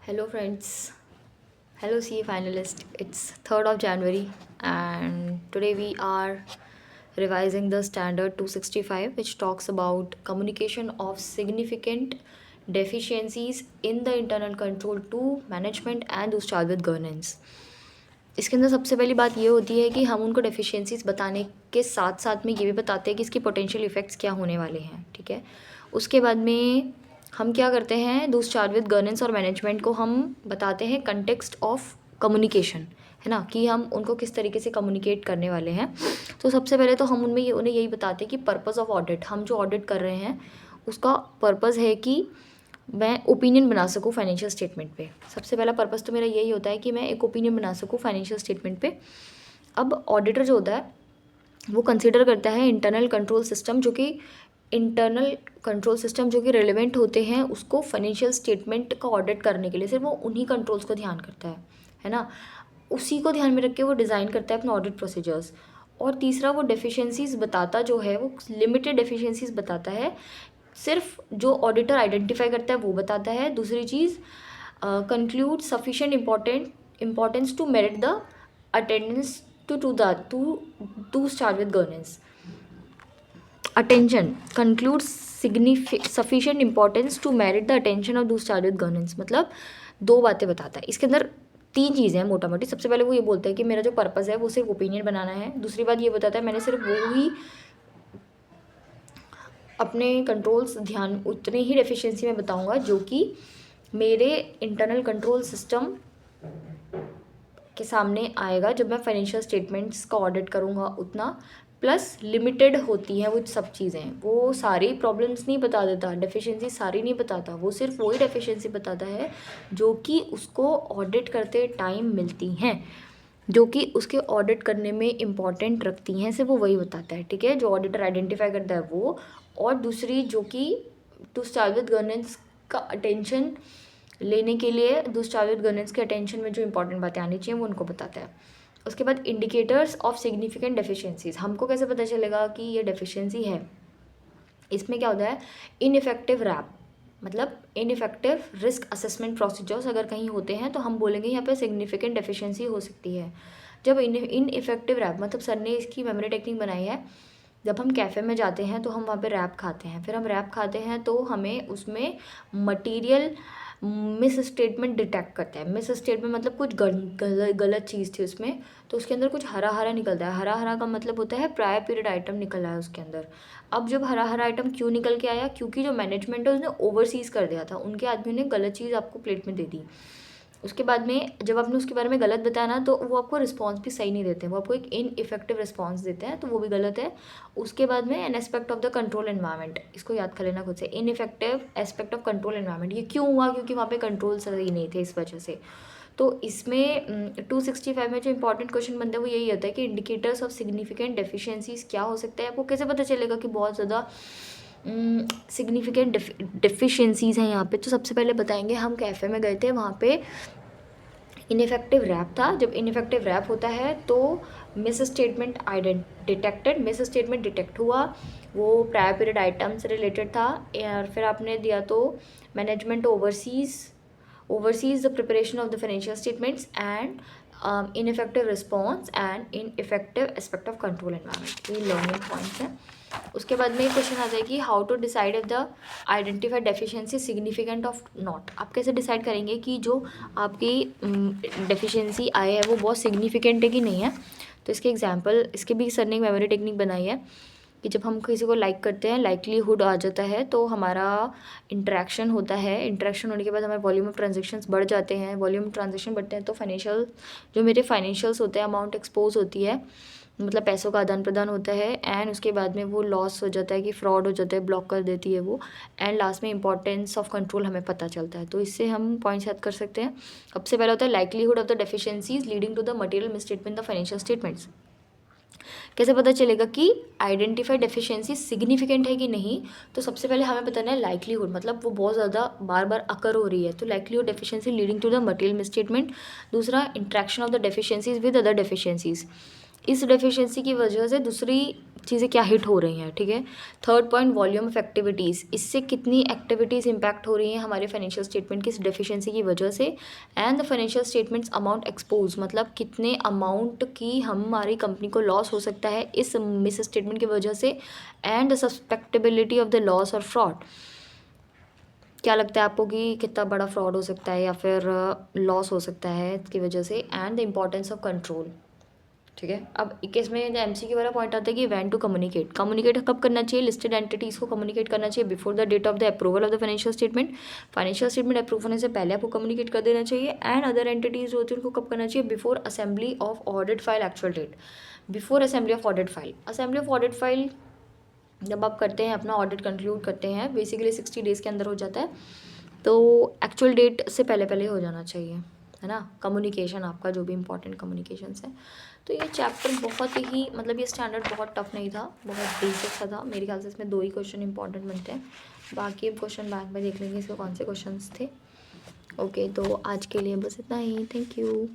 Hello, friends. Hello, CA finalist. It's 3rd of January, and today we are revising the standard 265, which talks about communication of significant deficiencies in the internal control to management and those charged with governance. इसके अंदर सबसे पहली बात ये होती है कि हम उनको डेफिशिएंसीज बताने के साथ साथ में ये भी बताते हैं कि इसकी पोटेंशियल इफ़ेक्ट्स क्या होने वाले हैं, ठीक है। उसके बाद में हम क्या करते हैं, दूस चार्ज विद गवर्नेंस और मैनेजमेंट को हम बताते हैं कंटेक्स्ट ऑफ कम्युनिकेशन, है ना, कि हम उनको किस तरीके से कम्युनिकेट करने वाले हैं। तो सबसे पहले तो हम उनमें ये उन्हें यही बताते हैं कि पर्पज़ ऑफ ऑडिट, हम जो ऑडिट कर रहे हैं उसका पर्पज़ है कि मैं ओपिनियन बना सकूँ फाइनेंशियल स्टेटमेंट पे। सबसे पहला पर्पज़ तो मेरा यही होता है कि मैं एक ओपिनियन बना सकूँ फाइनेंशियल स्टेटमेंट पे। अब ऑडिटर जो होता है वो कंसिडर करता है इंटरनल कंट्रोल सिस्टम जो कि रेलेवेंट होते हैं उसको फाइनेंशियल स्टेटमेंट का ऑडिट करने के लिए। सिर्फ वो उन्हीं कंट्रोल्स को ध्यान करता है ना, उसी को ध्यान में रख के वो डिज़ाइन करता है अपने ऑडिट प्रोसीजर्स। और तीसरा, वो डेफिशिएंसीज बताता जो है वो लिमिटेड डेफिशिएंसीज बताता है, सिर्फ जो ऑडिटर आइडेंटिफाई करता है वो बताता है। दूसरी चीज़, conclude sufficient importance to merit the attendance to start with governance. Attention concludes sufficient importance to merit the attention of those charge with governance. मतलब दो बातें बताता है। इसके अंदर तीन चीज़ें हैं मोटा मोटी। सबसे पहले वो ये बोलता है कि मेरा जो पर्पज़ है वो सिर्फ ओपिनियन बनाना है। दूसरी बात ये बताता है मैंने सिर्फ वो ही अपने कंट्रोल्स ध्यान उतने ही डेफिशिएंसी में बताऊंगा जो कि मेरे इंटरनल कंट्रोल सिस्टम के सामने आएगा जब मैं फाइनेंशियल स्टेटमेंट्स का ऑडिट करूँगा उतना। प्लस लिमिटेड होती हैं वो सब चीज़ें, वो सारी प्रॉब्लम्स नहीं बता देता, डेफिशिएंसी सारी नहीं बताता, वो सिर्फ वही डेफिशिएंसी बताता है जो कि उसको ऑडिट करते टाइम मिलती हैं, जो कि उसके ऑडिट करने में इम्पॉर्टेंट रखती हैं, सिर्फ वो वही बताता है, ठीक है, जो ऑडिटर आइडेंटिफाई करता है वो। और दूसरी जो कि टू स्टार्ट विद गवर्नेंस का अटेंशन लेने के लिए, टू स्टार्ट विद गवर्नेंस के अटेंशन में जो इंपॉर्टेंट बातें आनी चाहिए वो उनको बताता है। उसके बाद इंडिकेटर्स ऑफ सिग्निफिकेंट डेफिशिएंसीज, हमको कैसे पता चलेगा कि ये डेफिशिएंसी है। इसमें क्या होता है, इनइफेक्टिव रैप, मतलब इनइफेक्टिव रिस्क असेसमेंट प्रोसीजर्स अगर कहीं होते हैं तो हम बोलेंगे यहाँ पे सिग्निफिकेंट डेफिशिएंसी हो सकती है। जब इनइफेक्टिव रैप, मतलब सर ने इसकी मेमोरी टेक्निक बनाई है, जब हम कैफ़े में जाते हैं तो हम वहाँ पे रैप खाते हैं, फिर हम रैप खाते हैं तो हमें उसमें मटेरियल मिस स्टेटमेंट डिटेक्ट करता है। मिस स्टेटमेंट मतलब कुछ गलत चीज़ थी उसमें, तो उसके अंदर कुछ हरा हरा निकलता है। हरा हरा का मतलब होता है प्रायर पीरियड आइटम निकल आया उसके अंदर। अब जब हरा हरा आइटम क्यों निकल के आया, क्योंकि जो मैनेजमेंट है उसने ओवरसीज़ कर दिया था, उनके आदमी ने गलत चीज़ आपको प्लेट में दे दी। उसके बाद में जब आपने उसके बारे में गलत बताया ना तो वो आपको रिस्पॉन्स भी सही नहीं देते हैं, वो आपको एक इनइफेक्टिव रिस्पॉन्स देते हैं, तो वो भी गलत है। उसके बाद में an aspect of the control environment, इसको याद कर लेना खुद से, ineffective aspect of control environment. ये क्यों हुआ, क्योंकि वहाँ पे कंट्रोल सही नहीं थे, इस वजह से। तो इसमें 265 में जो इंपॉर्टेंट क्वेश्चन बनता है वो यही होता है कि इंडिकेटर्स ऑफ सिग्निफिकेंट डेफिशिएंसीज क्या हो सकता है। आपको कैसे पता चलेगा कि बहुत ज़्यादा सिग्निफिकेंट डेफिशिएंसीज हैं यहाँ पे। तो सबसे पहले बताएंगे, हम कैफ़े में गए थे, वहाँ पे इनफेक्टिव रैप था। जब इनफेक्टिव रैप होता है तो मिस स्टेटमेंट डिटेक्ट हुआ, वो प्रायर पीरियड आइटम से रिलेटेड था। और फिर आपने दिया तो management oversees the preparation of the financial statements and ineffective response and ineffective aspect of control environment, ये लर्निंग पॉइंट्स हैं। उसके बाद में क्वेश्चन आता है कि how to decide if the identified deficiency significant of not. आप कैसे डिसाइड करेंगे कि जो आपकी डेफिशिएंसी आए है वो बहुत सिग्निफिकेंट है कि नहीं है। तो इसके एग्जांपल, इसके भी सर ने एक मेमोरी टेक्निक बनाई है कि जब हम किसी को लाइक करते हैं, लाइकलीहुड आ जाता है, तो हमारा इंटरेक्शन होता है, इंटरेक्शन होने के बाद हमारे वॉल्यूम ऑफ ट्रांजेक्शन्स बढ़ जाते हैं, वॉल्यूम ट्रांजेक्शन बढ़ते हैं तो जो मेरे फाइनेंशियल्स होते हैं, अमाउंट एक्सपोज होती है, मतलब पैसों का आदान प्रदान होता है। एंड उसके बाद में वो लॉस हो जाता है कि फ्रॉड हो जाता है, ब्लॉक कर देती है वो। एंड लास्ट में इंपॉर्टेंस ऑफ कंट्रोल हमें पता चलता है। तो इससे हम पॉइंट्स याद कर सकते हैं। सबसे पहला होता है likelihood of the deficiencies leading to the material misstatement the financial statements. कैसे पता चलेगा कि आइडेंटिफाइड डेफिशिएंसी सिग्निफिकेंट है कि नहीं। तो सबसे पहले हमें बताना है लाइकलीहुड, मतलब वो बहुत ज़्यादा बार बार अकर हो रही है, तो likelihood deficiency leading to the material misstatement. दूसरा, interaction of the deficiencies with other deficiencies, इस डेफिशिएंसी की वजह से दूसरी चीज़ें क्या हिट हो रही हैं, ठीक है। Third point, volume of activities, इससे कितनी एक्टिविटीज़ इम्पैक्ट हो रही हैं हमारे फाइनेंशियल स्टेटमेंट की इस डेफिशिएंसी की वजह से। And the financial statements amount expose, मतलब कितने अमाउंट की हमारी कंपनी को लॉस हो सकता है इस मिस स्टेटमेंट की वजह से। And the susceptibility of the loss और फ्रॉड, क्या लगता है आपको कि कितना बड़ा फ्रॉड हो सकता है या फिर लॉस हो सकता है इसकी वजह से। And the importance of control, ठीक है। अब 21 में MCQ वाला पॉइंट आता है कि वैन टू कम्युनिकेट, कम्युनिकेट कब करना चाहिए, लिस्टेड एंटिटीज़ को कम्युनिकेट करना चाहिए before the date of the approval of the financial statement. Financial statement approve होने से पहले आपको कम्युनिकेट कर देना चाहिए। एंड अदर एंटिटीज़ जो होती है उनको कब करना चाहिए, before assembly of audit file actual date, before assembly of audit file. Assembly of audit file जब आप करते हैं, अपना ऑडिट कंक्लूड करते हैं, बेसिकली 60 डेज़ के अंदर हो जाता है, तो एक्चुअल डेट से पहले पहले हो जाना चाहिए, है ना। कम्युनिकेशन आपका जो भी इंपॉर्टेंट कम्युनिकेशंस है। तो ये चैप्टर बहुत ही, मतलब ये स्टैंडर्ड बहुत टफ नहीं था, बहुत बेसिक सा था। मेरे ख्याल से इसमें 2 ही क्वेश्चन इंपॉर्टेंट बनते हैं, बाकी अब क्वेश्चन बैंक में देख लेंगे इसके कौन से क्वेश्चंस थे। ओके, तो आज के लिए बस इतना ही। Thank you.